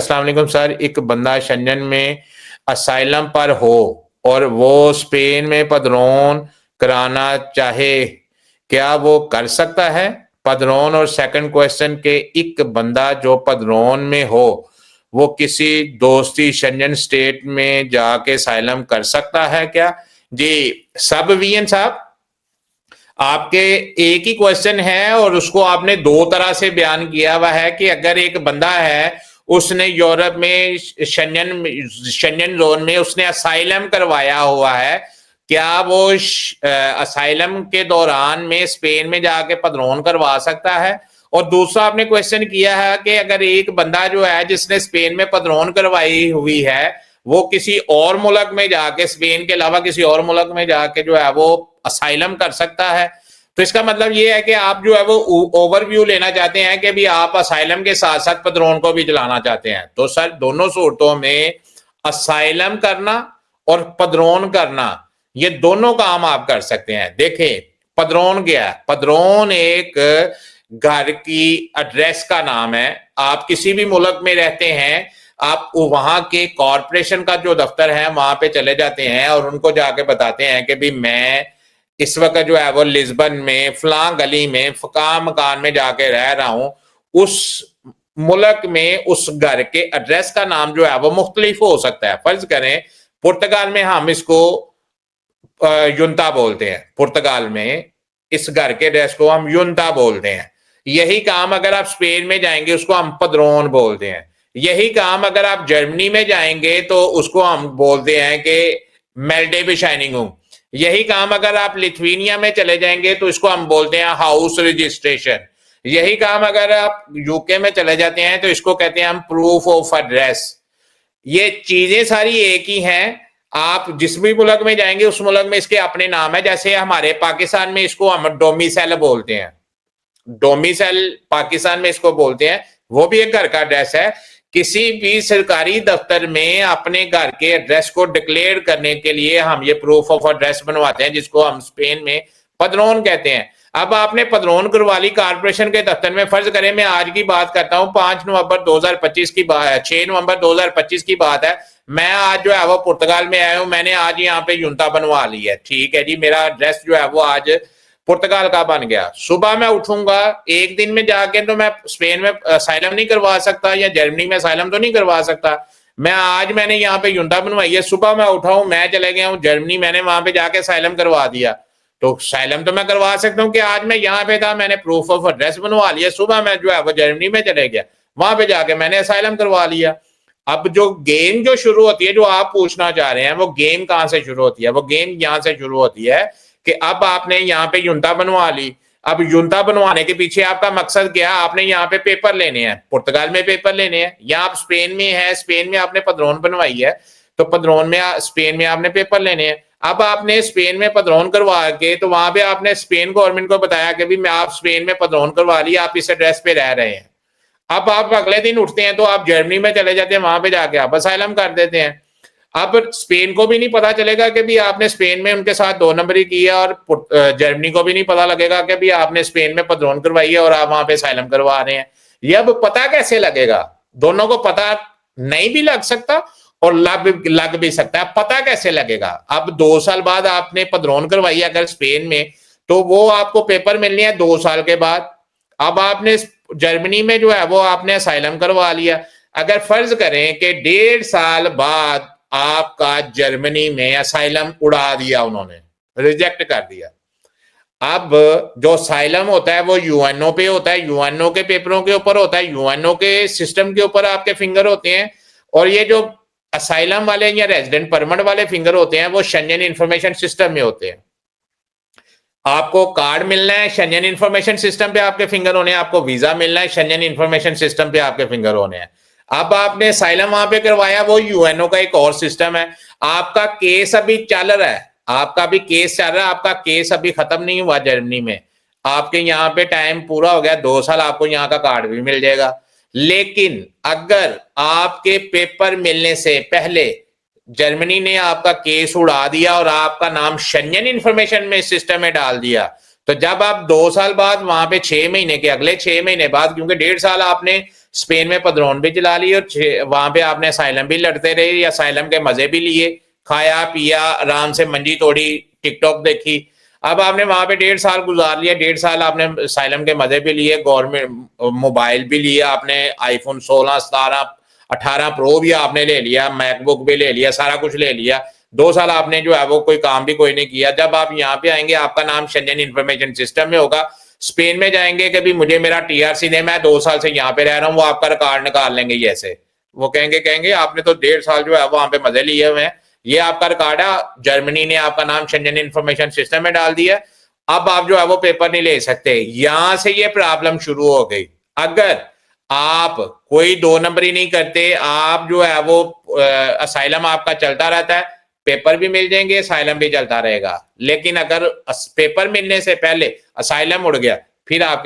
अस्सलाम वालेकुम सर, एक बंदा शंजन में असाइलम पर हो और वो स्पेन में पदरोन कराना चाहे, क्या वो कर सकता है? पदरोन और सेकंड क्वेश्चन के एक बंदा जो पदरोन में हो वो किसी दोस्ती शंजन स्टेट में जाके असाइलम कर सकता है क्या? जी सब वीएन साहब, आपके एक ही क्वेश्चन है और उसको आपने दो तरह से बयान किया हुआ है कि अगर एक बंदा है उसने यूरोप में शंजन जोन में उसने असाइलम करवाया हुआ है, क्या वो असाइलम के दौरान में स्पेन में जाके पदरोन करवा सकता है? और दूसरा आपने क्वेश्चन किया है कि अगर एक बंदा जो है जिसने स्पेन में पदरोन करवाई हुई है वो किसी और मुल्क में जाके, स्पेन के अलावा किसी और मुल्क में जाके जो है वो असाइलम कर सकता है। तो इसका मतलब ये है कि आप जो है वो ओवरव्यू लेना चाहते हैं कि भी आप असाइलम के साथ साथ पदरोन को भी चलाना चाहते हैं। तो सर दोनों सूरतों में असाइलम करना और पदरोन करना, ये दोनों काम आप कर सकते हैं। देखें पदरोन क्या है? पदरोन एक घर की एड्रेस का नाम है। आप किसी भी मुल्क में रहते हैं, आप वहां के कॉरपोरेशन का जो दफ्तर है वहां पे चले जाते हैं और उनको जाके बताते हैं कि भी मैं इस वक्त जो है वो लिस्बन में फलां गली में फका मकान में जाके रह रहा हूं। उस मुल्क में उस घर के एड्रेस का नाम जो है वो मुख्तलिफ हो सकता है। फर्ज करें पुर्तगाल में हम इसको युनता बोलते हैं, पुर्तगाल में इस घर के एड्रेस को हम युनता बोलते हैं। यही काम अगर आप स्पेन में जाएंगे उसको हम पदरोन बोलते हैं। यही काम अगर आप जर्मनी में जाएंगे तो उसको हम बोलते हैं कि मेल्डे बेशाइनिंग हूं। यही काम अगर आप लिथुआनिया में चले जाएंगे तो इसको हम बोलते हैं हाउस रजिस्ट्रेशन। यही काम अगर आप यूके में चले जाते हैं तो इसको कहते हैं हम प्रूफ ऑफ एड्रेस। ये चीजें सारी एक ही हैं। आप जिस भी मुल्क में जाएंगे उस मुल्क में इसके अपने नाम है। जैसे हमारे पाकिस्तान में इसको हम डोमिसाइल बोलते हैं, डोमिसाइल पाकिस्तान में इसको बोलते हैं, वो भी एक घर का एड्रेस है। किसी भी सरकारी दफ्तर में अपने घर के एड्रेस को डिक्लेयर करने के लिए हम ये प्रूफ ऑफ एड्रेस बनवाते हैं, जिसको हम स्पेन में पदरोन कहते हैं। अब आपने पदरोन करवा ली कारपोरेशन के दफ्तर में। फर्ज करें मैं आज की बात करता हूं, 5 नवंबर 2025 की बात है, 6 नवंबर 2025 की बात है। मैं आज जो है वो पुर्तगाल में आया हूं, मैंने आज यहाँ पे यूनता बनवा ली है। ठीक है जी, मेरा एड्रेस जो है वो आज पुर्तगाल का बन गया। सुबह मैं उठूंगा, एक दिन में जाके तो मैं स्पेन में असाइलम नहीं करवा सकता या जर्मनी में असाइलम तो नहीं करवा सकता। मैंने यहाँ पे यूनता बनवाई है, सुबह मैं उठा हूं, मैं चले गया हूँ जर्मनी, मैंने वहां पे जाके असाइलम करवा दिया। तो असाइलम तो मैं करवा सकता हूँ कि आज मैं यहाँ पे था, मैंने प्रूफ ऑफ एड्रेस बनवा लिया, सुबह मैं जो है वो जर्मनी में चले गया, वहां पे जाके मैंने असाइलम करवा लिया। अब जो गेम जो शुरू होती है, जो आप पूछना चाह रहे हैं, वो गेम कहां से शुरू होती है? वो गेम यहां से शुरू होती है कि अब आपने यहाँ पे यूनता बनवा ली। अब यूनता बनवाने के पीछे आपका मकसद क्या? आपने यहाँ पे पेपर लेने हैं, पुर्तगाल में पेपर लेने हैं, या आप स्पेन में है, स्पेन में आपने पदरोन बनवाई है तो पदरोन में स्पेन में आपने पेपर लेने हैं। अब आपने स्पेन में पदरोन करवा के तो वहां पे आपने स्पेन गवर्नमेंट को बताया कि भी मैं आप स्पेन में पदरोन करवा ली, आप इस एड्रेस पे रह रहे हैं। अब आप अगले दिन उठते हैं तो आप जर्मनी में चले जाते हैं, वहां पे जाके आप असाइलम कर देते हैं। अब स्पेन को भी नहीं पता चलेगा कि भी आपने स्पेन में उनके साथ 2 नंबरी की है, और जर्मनी को भी नहीं पता लगेगा कि भी आपने स्पेन में पदरोन करवाई है और आप वहां पे असाइलम करवा रहे हैं। ये अब पता कैसे लगेगा? दोनों को पता नहीं भी लग सकता और लग भी सकता है। पता कैसे लगेगा? अब 2 साल बाद आपने पदरोन करवाई है अगर स्पेन में, तो वो आपको पेपर मिलने हैं 2 साल के बाद। अब आपने जर्मनी में जो है वो आपने असाइलम करवा लिया। अगर फर्ज करें कि 1.5 साल बाद आपका जर्मनी में असाइलम उड़ा दिया, उन्होंने रिजेक्ट कर दिया। अब जो असाइलम होता है वो यूएनओ पे होता है, यूएनओ के पेपरों के ऊपर होता है, यूएनओ के सिस्टम के ऊपर आपके फिंगर होते हैं। और ये जो असाइलम वाले या रेजिडेंट परमिट वाले फिंगर होते हैं वो शेंजन इंफॉर्मेशन सिस्टम में होते हैं। आपको कार्ड मिलना है, शेंजन इंफॉर्मेशन सिस्टम पे आपके फिंगर होने हैं। आपको वीजा मिलना है, शेंजन इंफॉर्मेशन सिस्टम पे आपके फिंगर होने हैं। अब आपने असाइलम वहां पे करवाया, वो यूएनओ का एक और सिस्टम है। आपका केस अभी चल रहा है, आपका भी केस चल रहा है, आपका केस अभी खत्म नहीं हुआ जर्मनी में। आपके यहाँ पे टाइम पूरा हो गया, 2 साल, आपको यहाँ का कार्ड भी मिल जाएगा। लेकिन अगर आपके पेपर मिलने से पहले जर्मनी ने आपका केस उड़ा दिया और आपका नाम शेंजन इंफॉर्मेशन में सिस्टम में डाल दिया, तो जब आप 2 साल बाद वहां पे 6 महीने के अगले 6 महीने बाद, क्योंकि 1.5 साल आपने स्पेन में पदरोन भी चला ली और वहां पे आपने असाइलम भी लड़ते रहे या असाइलम के मजे भी लिए, खाया पिया, आराम से मंजी तोड़ी, टिकटॉक देखी। अब आपने वहां पे 1.5 साल गुजार लिया, 1.5 साल आपने असाइलम के मजे भी लिए, गवर्नमेंट मोबाइल भी लिया आपने, आईफोन 16, 17, 18 प्रो भी आपने ले लिया, मैकबुक भी ले लिया, सारा कुछ ले लिया। 2 साल आपने जो है वो कोई काम भी कोई नहीं किया। जब आप यहाँ पे आएंगे आपका नाम शेंजन इंफॉर्मेशन सिस्टम में होगा। स्पेन में जाएंगे कि भी मुझे मेरा टीआरसी दे, मैं 2 साल से यहाँ पे रह रहा हूँ, वो आपका रिकॉर्ड निकाल लेंगे। ऐसे वो कहेंगे आपने तो 1.5 साल जो है वहां पे मजे लिए हुए हैं, ये आपका रिकॉर्ड है, जर्मनी ने आपका नाम शेंजन इंफॉर्मेशन सिस्टम में डाल दिया, अब आप जो है वो पेपर नहीं ले सकते। यहां से ये प्रॉब्लम शुरू हो गई। अगर आप कोई 2 नंबरी नहीं करते, आप जो है वो असाइलम आपका चलता रहता है, पेपर भी मिल जाएंगे, असाइलम भी चलता रहेगा। लेकिन अगर पेपर मिलने से पहले असाइलम उड़ गया, फिर आपके